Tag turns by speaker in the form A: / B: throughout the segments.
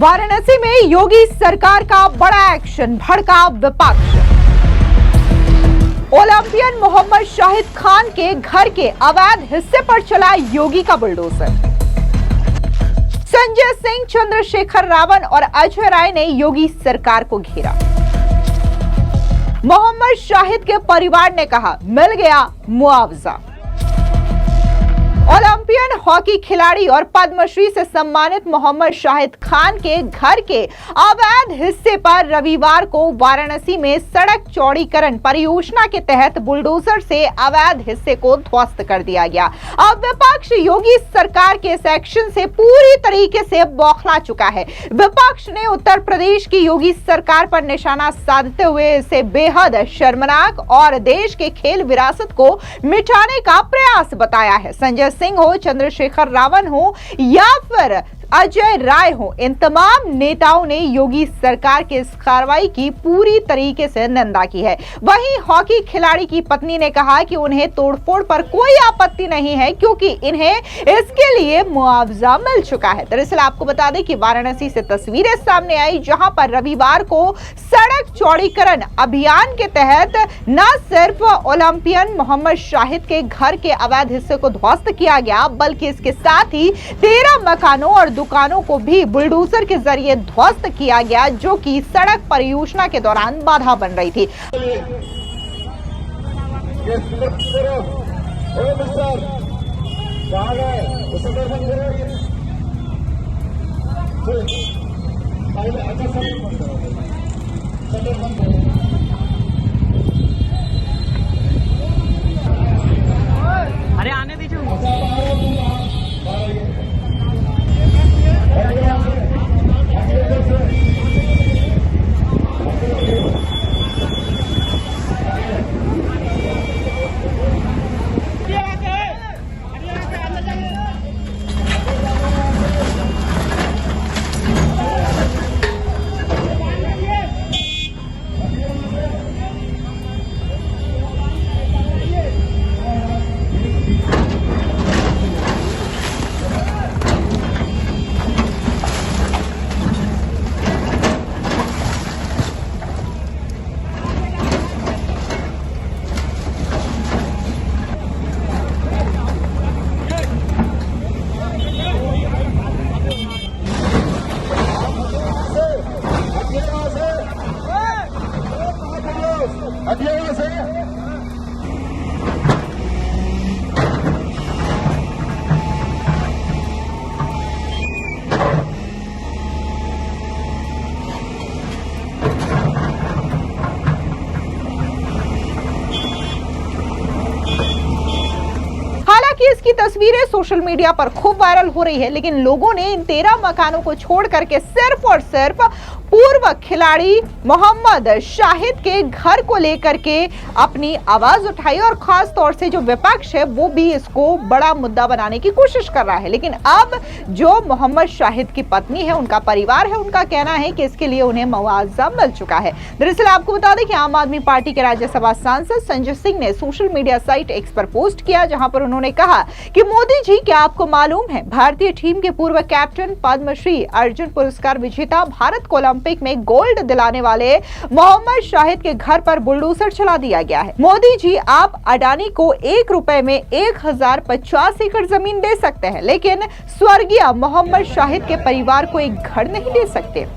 A: वाराणसी में योगी सरकार का बड़ा एक्शन, भड़का विपक्ष। ओलंपियन मोहम्मद शाहिद खान के घर के अवैध हिस्से पर चला योगी का बुलडोजर। संजय सिंह, चंद्रशेखर रावण और अजय राय ने योगी सरकार को घेरा। मोहम्मद शाहिद के परिवार ने कहा मिल गया मुआवजा। ओलंपियन हॉकी खिलाड़ी और पद्मश्री से सम्मानित मोहम्मद शाहिद खान के घर के अवैध हिस्से पर रविवार को वाराणसी में सड़क चौड़ीकरण परियोजना के तहत बुलडोजर से अवैध हिस्से को ध्वस्त कर दिया गया। अब विपक्ष योगी सरकार के इस एक्शन से पूरी तरीके से बौखला चुका है। विपक्ष ने उत्तर प्रदेश की योगी सरकार पर निशाना साधते हुए इसे बेहद शर्मनाक और देश के खेल विरासत को मिटाने का प्रयास बताया है। संजय सिंह हो, चंद्रशेखर रावण हो या फिर अजय राय हो, इन तमाम नेताओं ने योगी सरकार के इस कार्रवाई की पूरी तरीके से निंदा की है। वहीं हॉकी खिलाड़ी की पत्नी ने कहा कि उन्हें तोड़फोड़ पर कोई आपत्ति नहीं है क्योंकि इन्हें इसके लिए मुआवजा मिल चुका है। दरअसल आपको बता दें कि वाराणसी से तस्वीरें सामने आई जहां पर रविवार को सड़क चौड़ीकरण अभियान के तहत न सिर्फ ओलंपियन मोहम्मद शाहिद के घर के अवैध हिस्से को ध्वस्त किया गया बल्कि इसके साथ ही 13 मकानों और दुकानों को भी बुलडोजर के जरिए ध्वस्त किया गया जो कि सड़क परियोजना के दौरान बाधा बन रही थी।
B: अरे आने दीजिए।
A: इसकी तस्वीरें सोशल मीडिया पर खूब वायरल हो रही है, लेकिन लोगों ने इन 13 मकानों को छोड़ करके सिर्फ और सिर्फ पूर्व खिलाड़ी मोहम्मद शाहिद के घर को लेकर के अपनी आवाज उठाई और खास तौर से जो विपक्ष है वो भी इसको बड़ा मुद्दा बनाने की कोशिश कर रहा है। लेकिन अब जो मोहम्मद शाहिद की पत्नी है, उनका परिवार है, उनका कहना है कि इसके लिए उन्हें मुआवजा मिल चुका है। दरअसल आपको बता दें कि आम आदमी पार्टी के राज्यसभा सांसद संजय सिंह ने सोशल मीडिया साइट एक्स पर पोस्ट किया जहां पर उन्होंने कहा कि मोदी जी, क्या आपको मालूम है भारतीय टीम के पूर्व कैप्टन, पद्मश्री, अर्जुन पुरस्कार विजेता, भारत को ओलंपिक में गोल्ड दिलाने वाले मोहम्मद शाहिद के घर पर बुलडोजर चला दिया गया है। मोदी जी, आप अडानी को 1 रुपए में 1050 एकड़ जमीन दे सकते हैं, लेकिन स्वर्गीय मोहम्मद शाहिद के परिवार को एक घर नहीं दे सकते।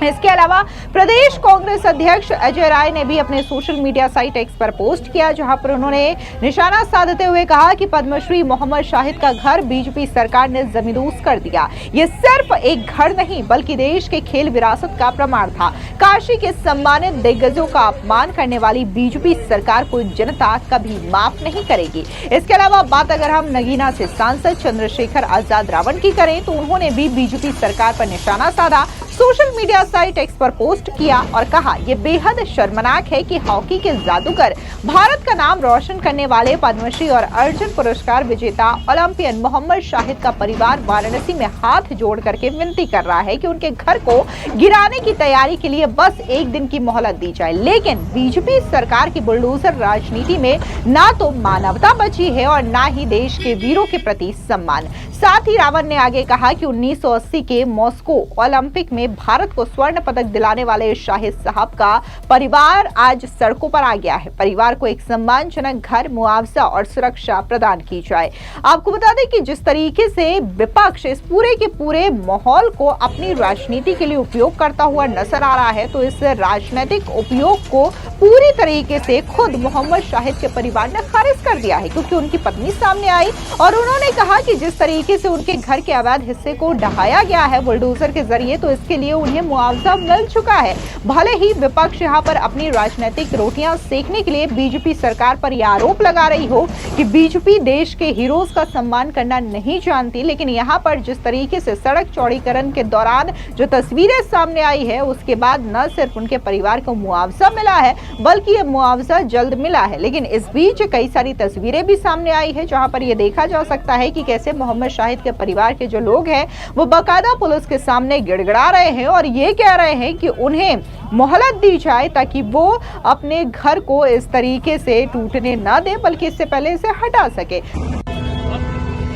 A: इसके अलावा प्रदेश कांग्रेस अध्यक्ष अजय राय ने भी अपने सोशल मीडिया साइट एक्स पर पोस्ट किया जहां पर उन्होंने निशाना साधते हुए कहा कि पद्मश्री मोहम्मद शाहिद का घर बीजेपी सरकार ने जमींदोज कर दिया। ये सिर्फ एक घर नहीं बल्कि देश के खेल विरासत का प्रमाण था। काशी के सम्मानित दिग्गजों का अपमान करने वाली बीजेपी सरकार को जनता कभी माफ नहीं करेगी। इसके अलावा बात अगर हम नगीना से सांसद चंद्रशेखर आजाद रावण की करें तो उन्होंने भी बीजेपी सरकार पर निशाना साधा। सोशल मीडिया साइट एक्स पर पोस्ट किया और कहा ये बेहद शर्मनाक है कि हॉकी के जादूगर, भारत का नाम रोशन करने वाले पद्मश्री और अर्जुन पुरस्कार विजेता ओलंपियन मोहम्मद शाहिद का परिवार वाराणसी में हाथ जोड़ करके विनती कर रहा है कि उनके घर को गिराने की तैयारी के लिए बस एक दिन की मोहलत दी जाए। लेकिन बीजेपी सरकार की बुलडोजर राजनीति में ना तो मानवता बची है और ना ही देश के वीरों के प्रति सम्मान। साथ ही रावण ने आगे कहा कि 1980 के मॉस्को ओलंपिक में भारत को स्वर्ण पदक दिलाने वाले शाहिद साहब का परिवार आज सड़कों पर आ गया है। परिवार को एक सम्मानजनक घर, मुआवजा और सुरक्षा प्रदान की जाए। आपको बता दें कि जिस तरीके से विपक्ष इस पूरे के पूरे माहौल को अपनी राजनीति के लिए उपयोग करता हुआ नजर आ रहा है, तो इस राजनीतिक उपयोग को पूरी तरीके से खुद मोहम्मद शाहिद के परिवार ने खारिज कर दिया है, क्योंकि उनकी पत्नी सामने आई और उन्होंने कहा कि जिस तरीके से उनके घर के अवैध हिस्से को ढहाया गया है बुलडोजर के जरिए, तो इसके लिए उन्हें मुआवजा मिल चुका है। भले ही विपक्ष यहाँ पर अपनी राजनीतिक रोटियां सेकने के लिए बीजेपी सरकार पर यह आरोप लगा रही हो कि बीजेपी देश के हीरोज का सम्मान करना नहीं जानती, लेकिन यहाँ पर जिस तरीके से सड़क चौड़ीकरण के दौरान जो तस्वीरें सामने आई है, उसके बाद न सिर्फ उनके परिवार को मुआवजा मिला है, बल्कि यह मुआवजा जल्द मिला है। लेकिन इस बीच कई सारी तस्वीरें भी सामने आई है जहां पर यह देखा जा सकता है कि कैसे मोहम्मद शाहिद के परिवार के जो लोग हैं वो बाकायदा पुलिस के सामने गिड़गिड़ा रहे हैं और ये कह रहे हैं कि उन्हें मोहलत दी जाए ताकि वो अपने घर को इस तरीके से टूटने न दे, बल्कि इससे पहले इसे हटा सके।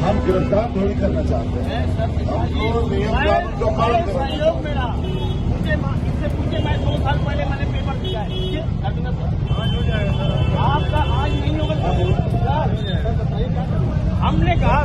C: हम गिरफ्तार थोड़ी करना चाहते हैं, हमको नियम कानून का पालन करना है।
B: इससे पूछे, मैं 2 साल पहले मैंने पेपर दिया है, ठीक है? आज हो जाएगा, आपका आज नहीं होगा। हमने कहा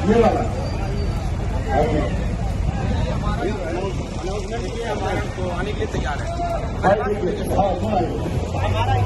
C: ये वाला
B: आने के लिए तैयार है।
C: हमारा है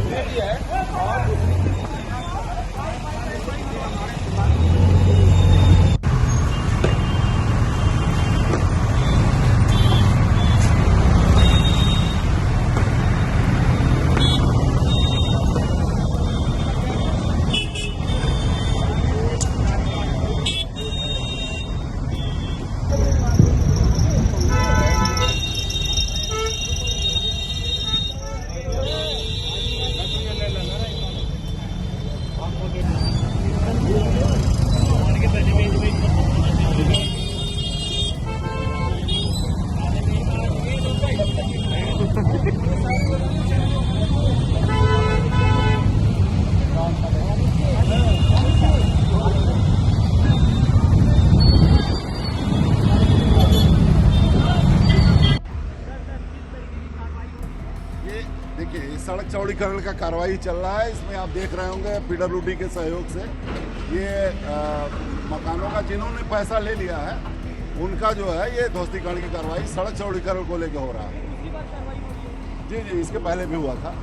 C: देखिए, सड़क चौड़ीकरण का कार्रवाई चल रहा है। इसमें आप देख रहे होंगे पीडब्ल्यूडी के सहयोग से ये मकानों का जिन्होंने पैसा ले लिया है उनका जो है ये ध्वस्तीकरण की कार्रवाई सड़क चौड़ीकरण को लेकर हो रहा है। जी जी, इसके पहले भी हुआ था।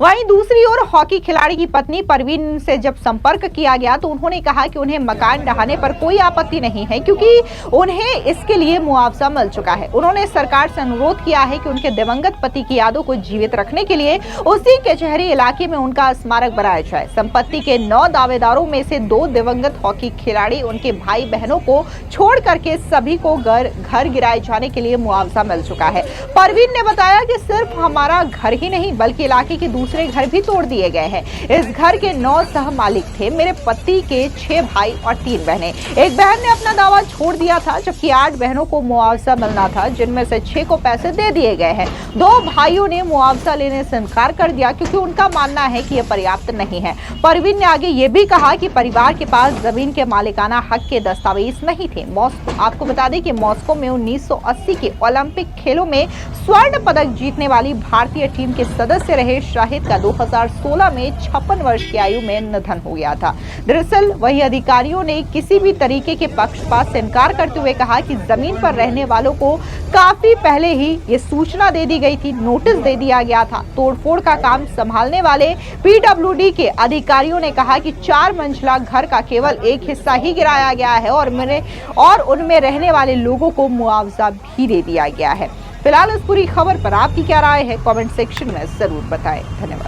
A: वहीं दूसरी ओर हॉकी खिलाड़ी की पत्नी परवीन से जब संपर्क किया गया तो उन्होंने कहा कि उन्हें मकान ढहाने पर कोई आपत्ति नहीं है, क्योंकि उन्हें इसके लिए मुआवजा मिल चुका है। उन्होंने सरकार से अनुरोध किया है कि उनके दिवंगत पति की यादों को जीवित रखने के लिए उसी कचहरी इलाके में उनका स्मारक बनाया जाए। संपत्ति के 9 दावेदारों में से 2 दिवंगत हॉकी खिलाड़ी, उनके भाई बहनों को छोड़ करके सभी को घर गिराए जाने के लिए मुआवजा मिल चुका है। परवीन ने बताया कि सिर्फ हमारा घर ही नहीं बल्कि इलाके के दूसरे घर भी तोड़ दिए गए हैं। इस घर के 9 सह मालिक थे। मेरे पति के 6 भाई और 3 बहनें। एक बहन ने अपना दावा छोड़ दिया था, जबकि 8 बहनों को मुआवजा मिलना था, जिनमें से 6 को पैसे दे दिए गए हैं। 2 भाइयों ने मुआवजा लेने से इनकार कर दिया क्योंकि उनका मानना है कि यह पर्याप्त नहीं है। परवीन ने आगे ये भी कहा कि परिवार के पास जमीन के मालिकाना हक के दस्तावेज नहीं थे। आपको बता दें कि मॉस्को में 1980 के ओलंपिक खेलों में स्वर्ण पदक जीतने वाली भारतीय टीम के सदस्य रहे शाहिद का 2016 में 56 वर्ष की आयु में निधन हो गया था। दरअसल वही अधिकारियों ने किसी भी तरीके के पक्षपात से इनकार करते हुए कहा कि जमीन पर रहने वालों को काफी पहले ही ये सूचना दे दी गई थी, नोटिस दे दिया गया था। तोड़फोड़ का काम संभालने वाले पीडब्ल्यूडी के अधिकारियों ने कहा कि 4 मंजिला घर का केवल एक हिस्सा ही गिराया गया है और उनमें रहने वाले लोगों को मुआवजा भी दे दिया गया है। फिलहाल इस पूरी खबर पर आपकी क्या राय है, कमेंट सेक्शन में जरूर बताएं। धन्यवाद।